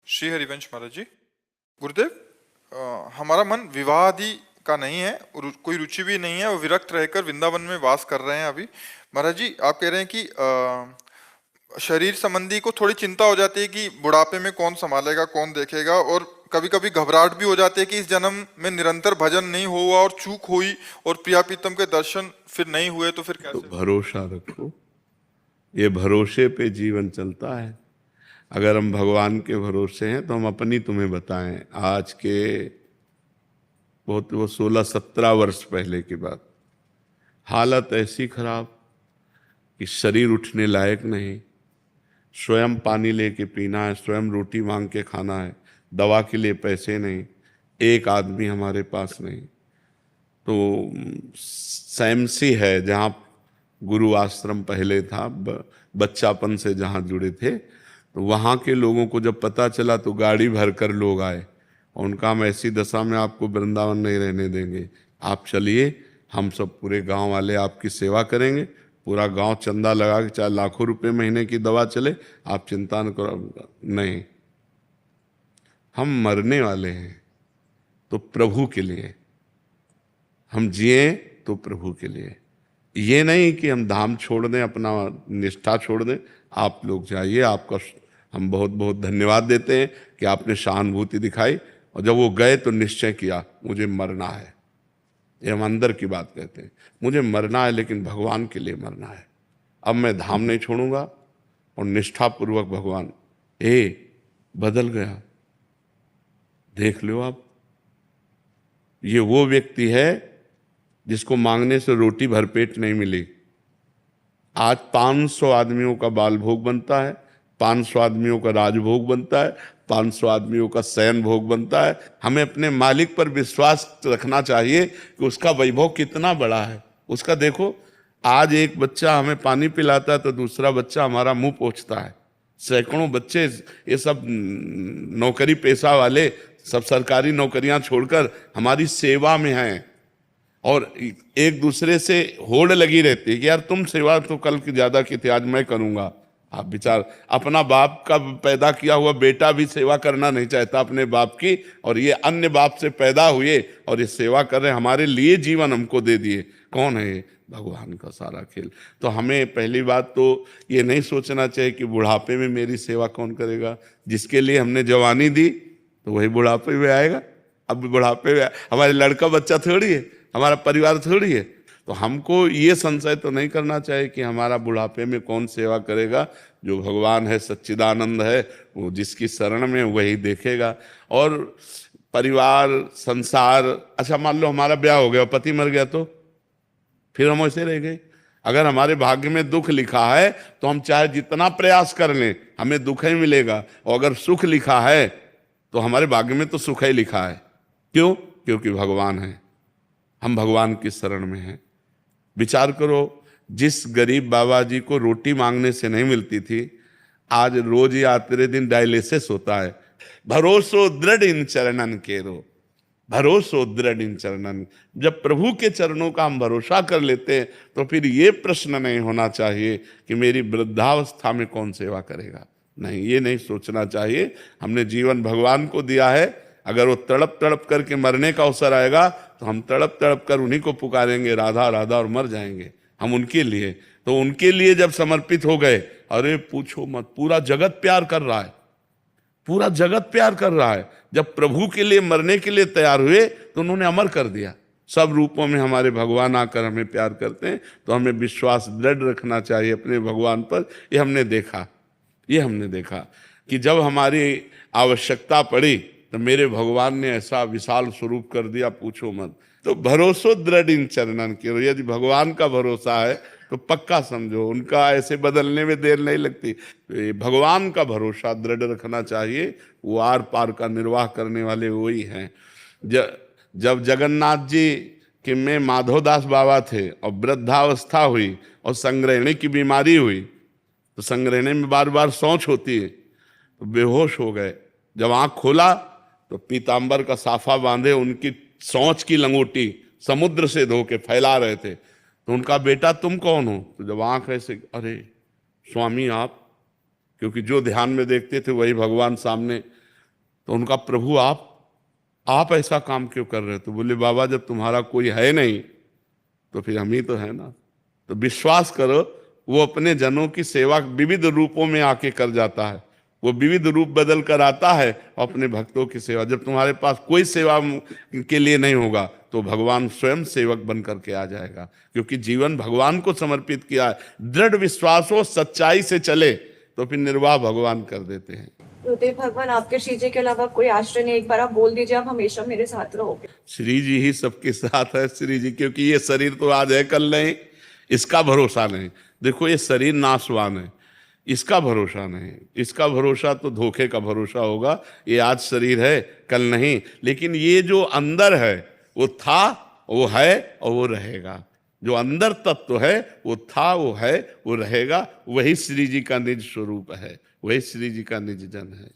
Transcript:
श्री हरिवंश महाराज जी। गुरुदेव, हमारा मन विवाह आदि का नहीं है, कोई रुचि भी नहीं है और विरक्त रहकर वृंदावन में वास कर रहे हैं अभी। महाराज जी, आप कह रहे हैं कि शरीर संबंधी को थोड़ी चिंता हो जाती है कि बुढ़ापे में कौन संभालेगा, कौन देखेगा, और कभी कभी घबराहट भी हो जाती है कि इस जन्म में निरंतर भजन नहीं हुआ और चूक हुई और प्रिया प्रीतम के दर्शन फिर नहीं हुए तो फिर तो कैसे? भरोसा रखो, ये भरोसे पे जीवन चलता है। अगर हम भगवान के भरोसे हैं तो हम अपनी तुम्हें बताएं, आज के बहुत वो 16-17 वर्ष पहले की बात, हालत ऐसी खराब कि शरीर उठने लायक नहीं, स्वयं पानी लेके पीना है, स्वयं रोटी मांग के खाना है, दवा के लिए पैसे नहीं, एक आदमी हमारे पास नहीं। तो सैमसी है जहाँ गुरु आश्रम पहले था, बच्चापन से जहाँ जुड़े थे, तो वहाँ के लोगों को जब पता चला तो गाड़ी भर कर लोग आए और उनका हम ऐसी दशा में आपको वृंदावन नहीं रहने देंगे, आप चलिए, हम सब पूरे गांव वाले आपकी सेवा करेंगे, पूरा गांव चंदा लगा के चाहे लाखों रुपए महीने की दवा चले, आप चिंता न करो। नहीं, हम मरने वाले हैं तो प्रभु के लिए, हम जिए तो प्रभु के लिए, ये नहीं कि हम धाम छोड़ दें, अपना निष्ठा छोड़ दें। आप लोग जाइए, आपका हम बहुत बहुत धन्यवाद देते हैं कि आपने सहानुभूति दिखाई, और जब वो गए तो निश्चय किया मुझे मरना है। ये हम अंदर की बात कहते हैं, मुझे मरना है लेकिन भगवान के लिए मरना है। अब मैं धाम नहीं छोड़ूंगा, और निष्ठापूर्वक भगवान बदल गया। देख लो आप, ये वो व्यक्ति है जिसको मांगने से रोटी भरपेट नहीं मिली। आज 500 आदमियों का बाल भोग बनता है, 500 आदमियों का राजभोग बनता है, 500 आदमियों का शयन भोग बनता है। हमें अपने मालिक पर विश्वास रखना चाहिए कि उसका वैभव कितना बड़ा है। उसका देखो, आज एक बच्चा हमें पानी पिलाता है तो दूसरा बच्चा हमारा मुंह पोंछता है। सैकड़ों बच्चे, ये सब नौकरी पेशा वाले, सब सरकारी नौकरियां छोड़कर हमारी सेवा में हैं, और एक दूसरे से होड़ लगी रहती है कि यार तुम सेवा तो कल की ज्यादा की थी, आज मैं करूंगा। आप विचार, अपना बाप का पैदा किया हुआ बेटा भी सेवा करना नहीं चाहता अपने बाप की, और ये अन्य बाप से पैदा हुए और ये सेवा कर रहे, हमारे लिए जीवन हमको दे दिए। कौन है? भगवान का सारा खेल। तो हमें पहली बात तो ये नहीं सोचना चाहिए कि बुढ़ापे में मेरी सेवा कौन करेगा। जिसके लिए हमने जवानी दी तो वही बुढ़ापे में आएगा। अब बुढ़ापे में हमारे लड़का बच्चा थोड़ी है, हमारा परिवार थोड़ी है। तो हमको ये संशय तो नहीं करना चाहिए कि हमारा बुढ़ापे में कौन सेवा करेगा। जो भगवान है, सच्चिदानंद है, वो जिसकी शरण में वही देखेगा। और परिवार, संसार, अच्छा मान लो हमारा ब्याह हो गया, पति मर गया, तो फिर हम ऐसे रह गए। अगर हमारे भाग्य में दुख लिखा है तो हम चाहे जितना प्रयास कर लें हमें दुख ही मिलेगा, और अगर सुख लिखा है तो हमारे भाग्य में तो सुख ही लिखा है। क्यों? क्योंकि भगवान है, हम भगवान की शरण में हैं। विचार करो, जिस गरीब बाबा जी को रोटी मांगने से नहीं मिलती थी, आज रोज या तेरे दिन डायलिसिस होता है। भरोसो दृढ़ इन चरणन केरो, भरोसो दृढ़ इन चरणन। जब प्रभु के चरणों का हम भरोसा कर लेते हैं तो फिर ये प्रश्न नहीं होना चाहिए कि मेरी वृद्धावस्था में कौन सेवा करेगा। नहीं, ये नहीं सोचना चाहिए। हमने जीवन भगवान को दिया है, अगर वो तड़प तड़प करके मरने का अवसर आएगा तो हम तड़प तड़प कर उन्हीं को पुकारेंगे, राधा राधा, और मर जाएंगे हम उनके लिए। तो उनके लिए जब समर्पित हो गए, अरे पूछो मत, पूरा जगत प्यार कर रहा है, पूरा जगत प्यार कर रहा है। जब प्रभु के लिए मरने के लिए तैयार हुए तो उन्होंने अमर कर दिया। सब रूपों में हमारे भगवान आकर हमें प्यार करते हैं, तो हमें विश्वास दृढ़ रखना चाहिए अपने भगवान पर। ये हमने देखा कि जब हमारी आवश्यकता पड़ी तो मेरे भगवान ने ऐसा विशाल स्वरूप कर दिया, पूछो मत। तो भरोसो दृढ़ इन चरणन के, यदि भगवान का भरोसा है तो पक्का समझो उनका ऐसे बदलने में देर नहीं लगती। तो ये भगवान का भरोसा दृढ़ रखना चाहिए, वो आर पार का निर्वाह करने वाले वही हैं। जब जगन्नाथ जी के में माधवदास बाबा थे और वृद्धावस्था हुई और संग्रहणी की बीमारी हुई, तो संग्रहणी में बार बार सोच होती है, तो बेहोश हो गए। जब आंख खोला तो पीतांबर का साफा बांधे उनकी सोच की लंगोटी समुद्र से धो के फैला रहे थे। तो उनका बेटा तुम कौन हो? तो जब आंख ऐसे, अरे स्वामी आप, क्योंकि जो ध्यान में देखते थे वही भगवान सामने। तो उनका प्रभु आप ऐसा काम क्यों कर रहे हो? तो बोले बाबा जब तुम्हारा कोई है नहीं तो फिर हम ही तो है ना। तो विश्वास करो, वो अपने जनों की सेवा विविध रूपों में आके कर जाता है, वो विविध रूप बदल कर आता है अपने भक्तों की सेवा। जब तुम्हारे पास कोई सेवा के लिए नहीं होगा तो भगवान स्वयं सेवक बन करके आ जाएगा, क्योंकि जीवन भगवान को समर्पित किया है। दृढ़ विश्वास हो, सच्चाई से चले तो फिर निर्वाह भगवान कर देते हैं। गुरुदेव भगवान आपके श्री जी के अलावा कोई आश्रय नहीं, एक बार आप बोल दीजिए आप हमेशा मेरे साथ रहोगे। श्री जी ही सबके साथ है, श्री जी, क्योंकि ये शरीर तो आज है कल नहीं, इसका भरोसा नहीं। देखो ये शरीर नाशवान है, इसका भरोसा नहीं, इसका भरोसा तो धोखे का भरोसा होगा। ये आज शरीर है कल नहीं, लेकिन ये जो अंदर है वो था, वो है और वो रहेगा। जो अंदर तत्व है वो था, वो है, वो रहेगा। वही श्री जी का निज स्वरूप है, वही श्री जी का निज जन है।